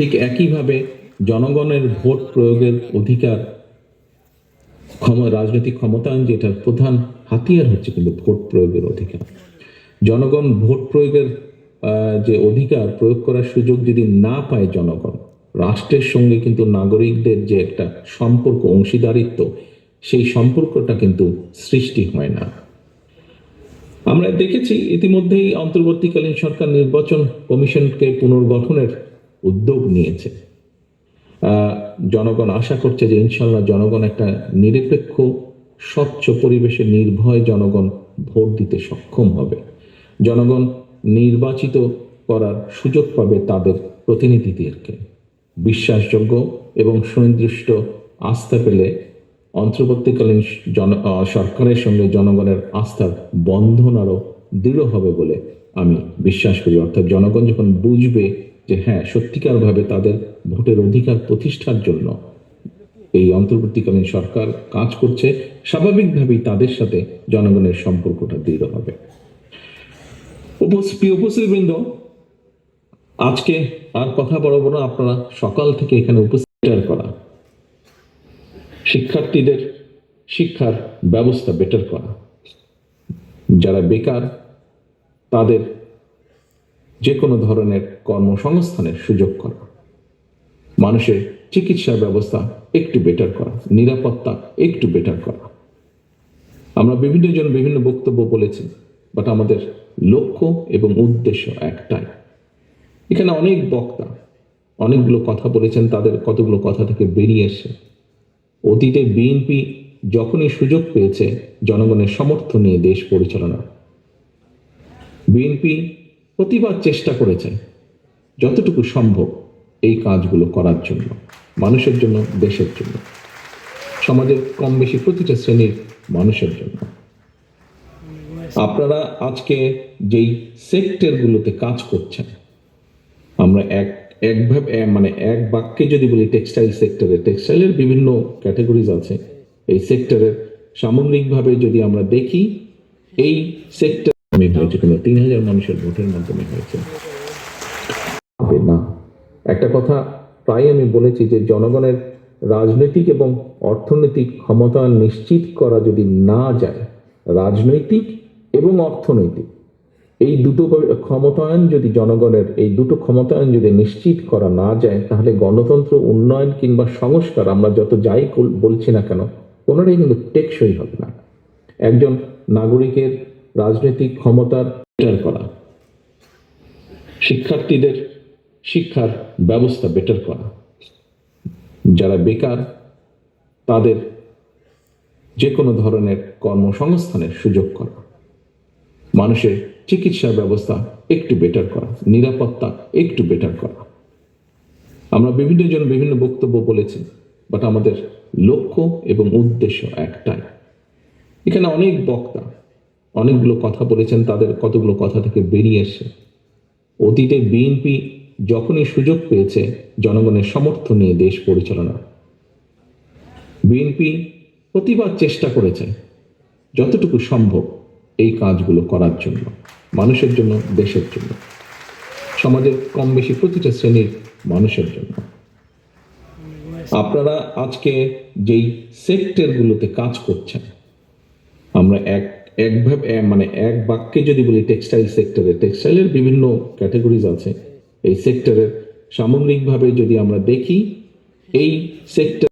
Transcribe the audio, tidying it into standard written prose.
ঠিক একইভাবে জনগণের ভোট প্রয়োগের অধিকার, রাজনৈতিক ক্ষমতায়ন যেটার প্রধান হাতিয়ার হচ্ছে কিন্তু ভোট প্রয়োগের অধিকার। জনগণ ভোট প্রয়োগের যে অধিকার প্রয়োগ করার সুযোগ যদি না পায় জনগণ, রাষ্ট্রের সঙ্গে কিন্তু নাগরিকদের যে একটা সম্পর্ক, অংশীদারিত্ব, সেই সম্পর্কটা কিন্তু সৃষ্টি হয় না। আমরা দেখেছি ইতিমধ্যেই অন্তর্বর্তীকালীন সরকার নির্বাচন কমিশনকে পুনর্গঠনের উদ্যোগ নিয়েছে। জনগণ আশা করছে যে ইনশাল্লাহ জনগণ একটা নিরপেক্ষ, স্বচ্ছ পরিবেশে নির্ভয় জনগণ ভোট দিতে সক্ষম হবে। জনগণ নির্বাচিত করার সুযোগ পাবে তাদের প্রতিনিধিদেরকে। বিশ্বাসযোগ্য এবং সুনির্দিষ্ট আস্থা পেলে অন্তর্বর্তীকালীন সরকারের সঙ্গে জনগণের আস্থার বন্ধন আরো দৃঢ় হবে বলে আমি বিশ্বাস করি। অর্থাৎ জনগণ যখন বুঝবে যে হ্যাঁ, সত্যিকারভাবে তাদের ভোটের অধিকার প্রতিষ্ঠার জন্য এই অন্তর্বর্তীকালীন সরকার কাজ করছে, স্বাভাবিকভাবেই তাদের সাথে জনগণের সম্পর্কটা দৃঢ় হবে। উপস্থিতবৃন্দ, আজকে আর কথা বলবো না। আপনারা সকাল থেকে এখানে উপস্থিত করা, শিক্ষার্থীদের শিক্ষার ব্যবস্থা বেটার করা, যারা বেকার তাদের যে কোনো ধরনের কর্মসংস্থানের সুযোগ করা, মানুষের চিকিৎসা ব্যবস্থা একটু বেটার করা, নিরাপত্তা একটু বেটার করা। আমরা বিভিন্ন জন বিভিন্ন বক্তব্য বলেছি, বাট আমাদের লক্ষ্য এবং উদ্দেশ্য একটাই। এখানে অনেক বক্তা অনেকগুলো কথা বলেছেন, তাদের কতগুলো কথা থেকে বেরিয়ে এসে অতীতে বিএনপি যখনই সুযোগ পেয়েছে জনগণের সমর্থন নিয়ে দেশ পরিচালনা, বিএনপি প্রতিবার চেষ্টা করেছে যতটুকু সম্ভব এই কাজগুলো করার জন্য, মানুষের জন্য, দেশের জন্য, সমাজের কম বেশি প্রতিটা শ্রেণীর মানুষের জন্য। আপনারা আজকে যেই সেক্টরগুলোতে কাজ করছেন, আমরা এক বাক্যে যদি বলি টেক্সটাইল সেক্টরে, টেক্সটাইলের বিভিন্ন ক্যাটাগরিজ আছে। এই সেক্টরের সামগ্রিকভাবে যদি আমরা দেখি, এই সেক্টর হয়েছে কিন্তু ৩,০০০ মানুষের ভোটের মাধ্যমে হয়েছে না। একটা কথা প্রায় আমি বলেছি যে জনগণের রাজনৈতিক এবং অর্থনৈতিক ক্ষমতা নিশ্চিত করা যদি না যায়, রাজনৈতিক এবং অর্থনৈতিক এই দুটো ক্ষমতায়ন যদি জনগণের এই দুটো ক্ষমতায়ন যদি নিশ্চিত করা না যায়, তাহলে গণতন্ত্র, উন্নয়ন কিংবা সংস্কার আমরা যত যাই বলছি না কেন, কোনোটাই কিন্তু টেকসই হবে না। একজন নাগরিকের রাজনৈতিক ক্ষমতার বেটার করা, শিক্ষার্থীদের শিক্ষার ব্যবস্থা বেটার করা, যারা বেকার তাদের যে কোনো ধরনের কর্মসংস্থানের সুযোগ করা, মানুষের চিকিৎসা ব্যবস্থা একটু বেটার করা, নিরাপত্তা একটু বেটার করা। আমরা বিভিন্ন জন বিভিন্ন বক্তব্য বলেছি, বাট আমাদের লক্ষ্য এবং উদ্দেশ্য একটাই। এখানে অনেক বক্তা অনেকগুলো কথা বলেছেন, তাদের কতগুলো কথা থেকে বেরিয়ে এসে অতীতে বিএনপি যখনই সুযোগ পেয়েছে জনগণের সমর্থন নিয়ে দেশ পরিচালনা, বিএনপি প্রতিবার চেষ্টা করেছে যতটুকু সম্ভব এই কাজগুলো করার জন্য, মানুষের জন্য, দেশের জন্য, সমাজের কম বেশি প্রতিটা শ্রেণীর মানুষের জন্য। আপনারা আজকে যেই সেক্টরগুলোতে কাজ করছেন, আমরা এক বাক্যে যদি বলি টেক্সটাইল সেক্টরে, টেক্সটাইলের বিভিন্ন ক্যাটাগরিজ আছে। এই সেক্টরের সামগ্রিকভাবে যদি আমরা দেখি, এই সেক্টর